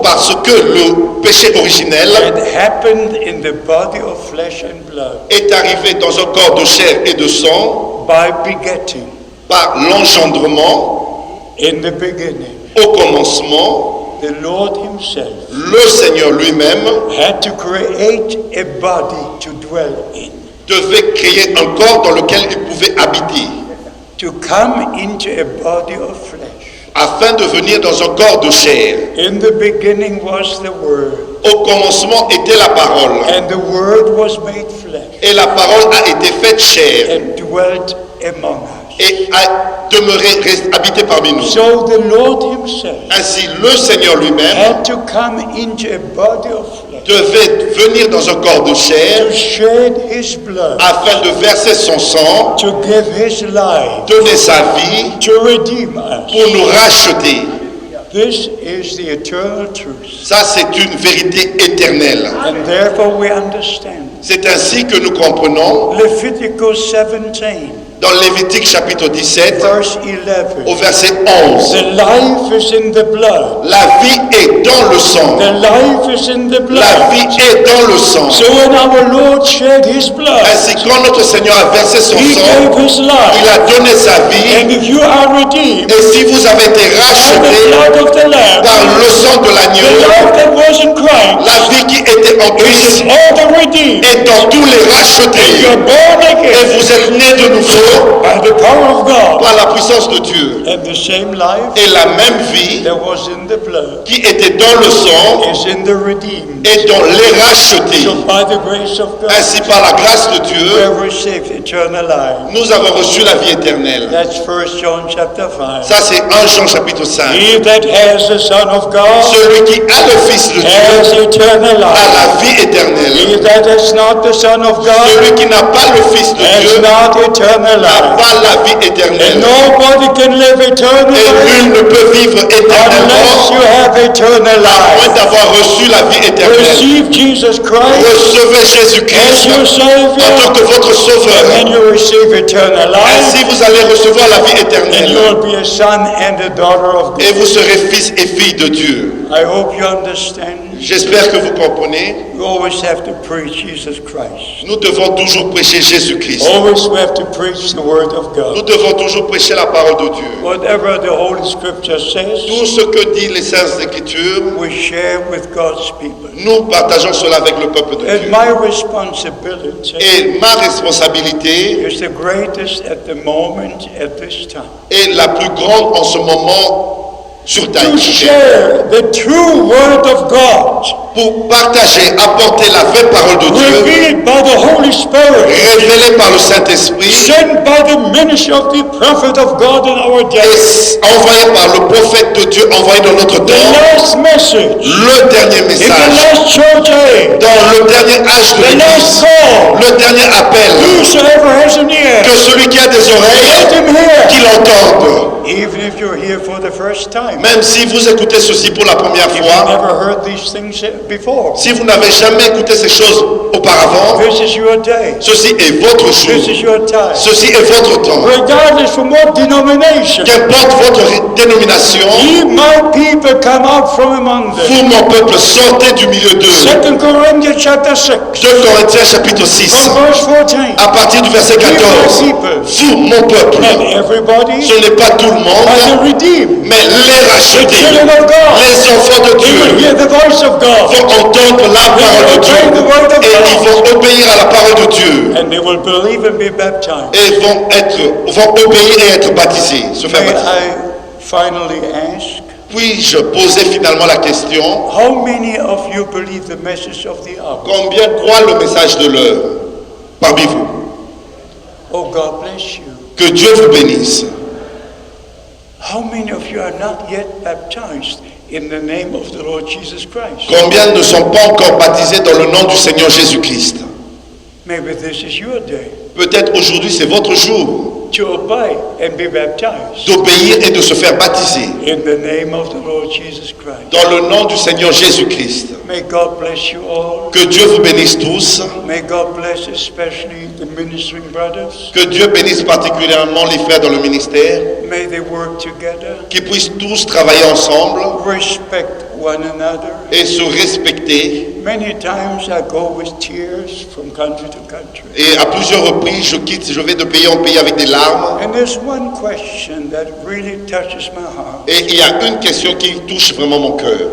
Parce que le péché originel had happened in the body of flesh and blood est arrivé dans un corps de chair et de sang by begetting par l'engendrement in the beginning. au commencement, The Lord himself le Seigneur lui-même had to create a body to dwell in, devait créer un corps dans lequel il pouvait habiter, to come into a body of flesh. afin de venir dans un corps de chair. In the beginning was the Word, Au commencement était la parole, and the Word was made flesh et la parole a été faite chair, and dwelt among us. et a demeuré, habité parmi nous. So the Lord himself Ainsi, le Seigneur lui-même had to come into a body of flesh devait venir dans un corps de chair to shed his blood, afin de verser son sang, to give his life, donner sa vie to redeem us. pour nous racheter. This is the eternal truth. Ça, c'est une vérité éternelle. And therefore we understand. C'est ainsi que nous comprenons Leviticus 17, dans Lévitique chapitre 17, verse 11. au verset 11. The life is in the blood. La vie est dans le sang. The life is in the La blood. vie est dans le sang. So when our Lord shed his blood, Ainsi, quand notre Seigneur a versé son he sang, gave his il life. a donné sa vie. And if you are redeemed Et si vous avez été by the rachetés blood of the Lamb, par le sang de the l'agneau, life that was in Christ la vie qui était en is Christ in all the redeemed. est dans tous les rachetés. You're born Et again vous êtes nés de nouveau by the power of God. par la puissance de Dieu. And the same life Et la même vie that was in the blood qui était dans le sang is in the redeemed. est dans les rachetés. So by the grace of God, Ainsi, par la grâce de we Dieu, have received eternal life. nous avons reçu la vie éternelle. That's 1 John chapter 5. Ça, c'est 1 Jean chapitre 5. He that has the Son of God Celui qui a le Fils de has Dieu eternal a life. la vie éternelle. He that has not the Son of Celui God qui n'a pas le Fils de has Dieu n'a not eternal life. pas la vie And éternelle. nobody can live Et eternally nul ne peut vivre unless éternellement you have eternal à moins life. d'avoir reçu la vie éternelle. Receive Jesus Christ Recevez as Jésus-Christ your en tant Savior, que votre sauveur. and you receive eternal life, Ainsi, vous allez recevoir la vie and you éternelle. will be a son and a daughter of Et God. vous serez fils et filles de Dieu. I hope you understand. J'espère que vous comprenez. You always have to preach Jesus Christ. Nous devons toujours prêcher Jésus-Christ. Always we have to preach the Word of Nous God. devons toujours prêcher la parole de Dieu. Whatever the Holy Scripture says, Tout ce que disent les Saintes Écritures, we share with God's people. nous partageons cela avec le peuple de And Dieu. my responsibility Et ma responsabilité is the greatest at the moment, at this time. est la plus grande en ce moment sur To Taï. share the true Word of God, Pour partager, apporter la vraie parole de Dieu, revealed by the Holy Spirit, révélée par le Saint-Esprit sent by the ministry of the prophet of God in our day. et envoyée par le prophète de Dieu, envoyé dans notre The temps, last message le dernier in the message, last church age, dans le dernier âge de the last l'Église, call. le dernier appel, Whosoever has an ear, que celui qui a des let oreilles, him hear. qu'il entende. Even if you're here for the first time, Même si vous écoutez ceci pour la première if you've fois, never heard these things before, si vous n'avez jamais écouté ces choses auparavant, this is your day. ceci est votre This jour, is your time. ceci est votre temps. Regardless from what denomination, Qu'importe votre dénomination, ye my people come out from among them. vous, mon peuple, sortez du milieu d'eux. 2 Corinthians chapter 6, 2 Corinthiens chapitre 6, from verse 14. à partir du verset Ye my 14. people, Vous, mon peuple, not everybody, ce n'est pas tout le are the monde, redeemed, mais les the rachetés, children of God. les enfants de They will Dieu, hear the voice of God, vont entendre la parole de obey the Dieu word of et ils God, vont obéir à la parole de Dieu and they will believe and be baptized. et vont obéir et être baptisés, se faire May baptiser. I finally ask, Puis-je poser finalement la question, how many of you believe the message of the hour? combien croient le message de l'heure parmi vous? Oh, God bless you. Que Dieu vous bénisse. How many of you are not yet baptized in the name of the Lord Jesus Christ? Combien ne sont pas encore baptisés dans le nom du Seigneur Jésus-Christ? Maybe this is your day Peut-être aujourd'hui c'est votre jour to obey and be baptized d'obéir et de se faire baptiser in the name of the Lord Jesus Christ. dans le nom du Seigneur Jésus-Christ. May God bless you all. Que Dieu vous bénisse tous. May God bless especially the ministering brothers. Que Dieu bénisse particulièrement les frères dans le ministère. May they work together, Qu'ils puissent tous travailler ensemble respect one another. et se respecter. Many times I go with tears from country to country. Et à plusieurs reprises, je vais de pays en pays avec des larmes. And there's one question that really touches my heart. Et il y a une question qui touche vraiment mon cœur.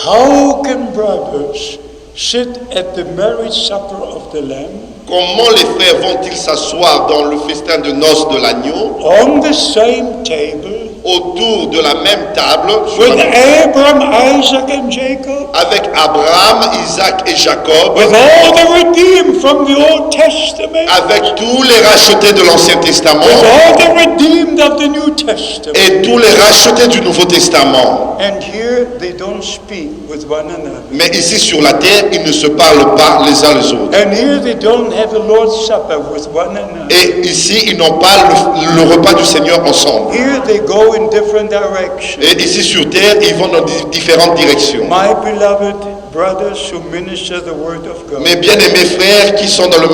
How can brothers sit at the marriage supper of the Lamb Comment les frères vont-ils s'asseoir dans le festin de noces de l'agneau on the same table autour de la même table with Abraham, Isaac, and Jacob, avec Abraham, Isaac et Jacob, with all the redeemed from the Old Testament, avec tous les rachetés de l'Ancien Testament with all the redeemed of the New Testament? et tous les rachetés du Nouveau Testament. And here they don't speak with one another. Mais ici sur la terre, ils ne se parlent pas les uns les autres. And here they don't have the Lord's Supper with one another. Et ici, ils n'ont pas le repas du Seigneur ensemble. Here they go in different directions. Et ici sur terre, ils vont dans différentes directions. My beloved brothers who minister the Word of God, Mes bien-aimés frères qui sont dans le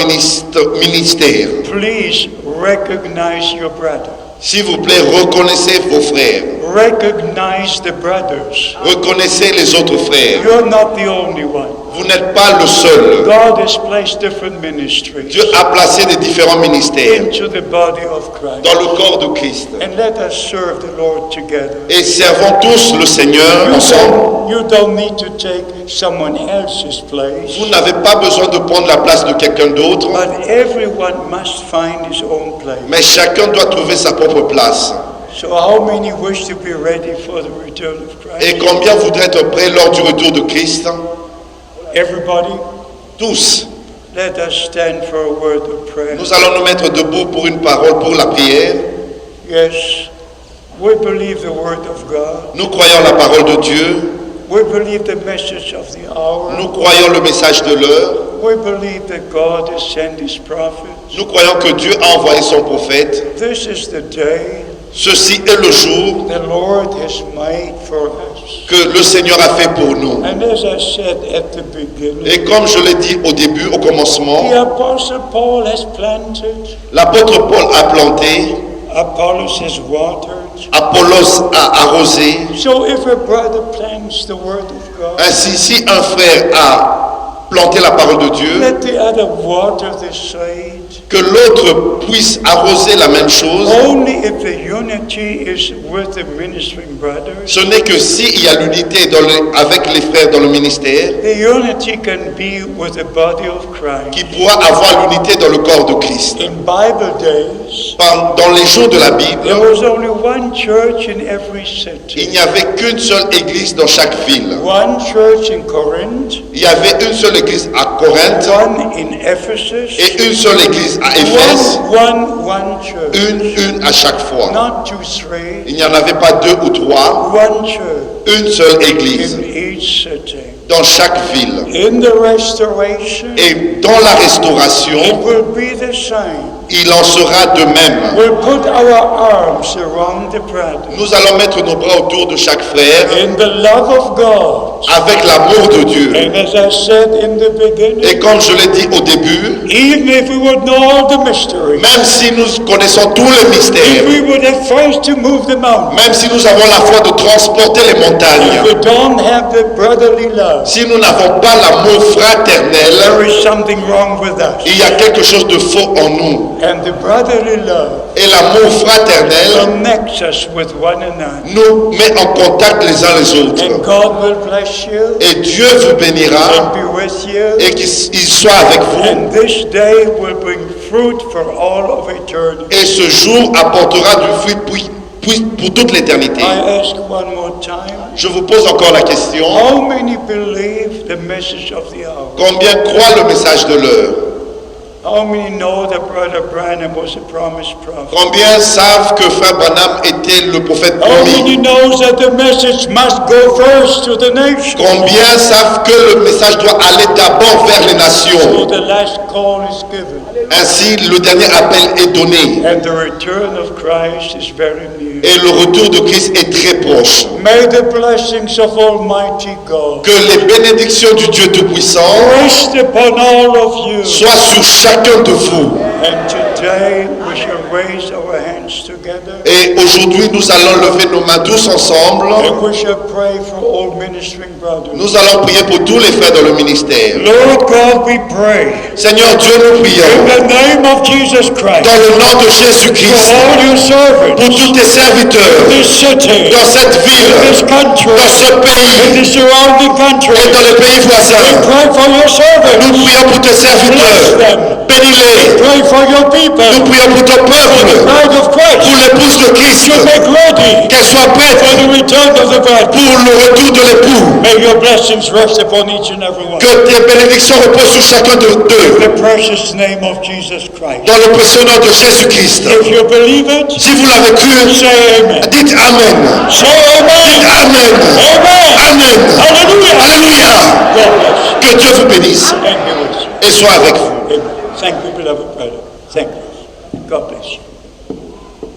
ministère, please recognize your brother. s'il vous plaît, reconnaissez vos frères. Recognize the brothers. Reconnaissez les autres frères. You're not the only one. Vous n'êtes pas le seul. God has placed different ministries Dieu a placé des différents ministères into the body of Christ. dans le corps de Christ. And let us serve the Lord together. Et servons tous le Seigneur ensemble. You don't need to take someone else's place, Vous n'avez pas besoin de prendre la place de quelqu'un d'autre, but everyone must find his own place. mais chacun doit trouver sa propre place. So how many wish to be ready for the return of Christ? Et combien voudraient être prêts lors du retour de Christ? Everybody, Tous. let us stand for a word of prayer. Nous allons nous mettre debout pour une parole, pour la prière. Yes, we believe the word of God. Nous croyons la parole de Dieu. We believe the message of the hour. Nous croyons le message de l'heure. We believe that God has sent his prophets. Nous croyons que Dieu a envoyé son prophète. This is the day Ceci est le jour the Lord has made for us. que le Seigneur a fait pour nous. And as I said at the beginning, Et comme je l'ai dit au début, au commencement, the Apostle Paul has planted, l'apôtre Paul a planté, Apollos has watered. Apollos a arrosé. So if a brother plants the word of God, Ainsi, si un frère a planté la parole de Dieu, let the other water the seed. que l'autre puisse arroser la même chose. Only if the unity is with the ministering brothers, Ce n'est que s'il y a l'unité avec les frères dans le ministère the unity can be with the body of Christ. qui pourra avoir l'unité dans le corps de Christ. In Bible days, Dans les jours de la Bible, there was only one church in every il city. n'y avait qu'une seule église dans chaque ville. One church in Corinth, Il y avait une seule église à Corinthe one in Ephesus, et une seule église à Éphèse, one church. une à chaque fois. Not two, three, Il n'y en avait pas deux ou trois, one church une seule église in each city. dans chaque ville. In the restoration, Et dans la restauration, it will be the same. il en sera de même. We'll put our arms around the brother Nous allons mettre nos bras autour de chaque frère in the love of God. avec l'amour de Dieu. And as I said in the beginning, Et comme je l'ai dit au début, even if we would know all the mysteries, même si nous connaissons tous les if mystères, we would have faith to move the mountain, même si nous avons la foi de transporter les if montagnes, we don't have the brotherly love, si nous n'avons pas l'amour fraternel, there is something wrong with us. il y a quelque chose de faux en nous. And the brotherly love Et l'amour fraternel connects us with one another. nous met en contact les uns les And autres. God will bless you Et Dieu vous bénira and be with you. et qu'il soit avec vous. And this day will bring fruit for all of eternity. Et ce jour apportera du fruit pour toute l'éternité. I ask one more time, Je vous pose encore la question. how many believe the message of the hour? Combien croient le message de l'heure? How many know that Brother Branham was a promised prophet? Combien savent que Frère Branham était le prophète How promis? many knows that the message must go first to the nation? Combien savent que le message doit aller d'abord vers les So nations? the last call is given. Ainsi, le dernier appel est donné. And the return of Christ is very near. Et le retour de Christ est très proche. May the blessings of Almighty God Que les bénédictions du Dieu Tout-Puissant rest upon all of you. soient sur chacun de vous. And today we shall raise our hands together. Et aujourd'hui, nous allons lever nos mains tous ensemble. And we shall pray for all ministering brothers. Nous allons prier pour tous les frères dans le ministère. Lord God, we pray Seigneur Dieu, nous in prions the name of Jesus Christ dans le nom de for Jésus-Christ all your servants pour tous tes serviteurs in this city, dans cette ville, in this country, dans ce in pays the surrounding et countries. dans les pays We voisins. pray for your Nous servants. prions pour tes Bless serviteurs. them. Bénis-les. Pray for your Nous people. prions pour ton peuple, Bride of pour Christ l'épouse de Christ, to make ready qu'elle soit prête for the return of the bride. pour le retour de l'époux. May your blessings rest upon each and every one. Que tes bénédictions reposent sur chacun d'eux. In the precious name of Jesus Christ. Dans le précieux nom de Jésus-Christ. If you believe it, Si vous l'avez cru, say amen. dites Amen. Say amen. Amen. Amen. Amen. Hallelujah. Alléluia. God bless you. Que Dieu vous bénisse And be with you. et soit avec vous. Amen. Thank you, beloved brother. Thank you. God bless you.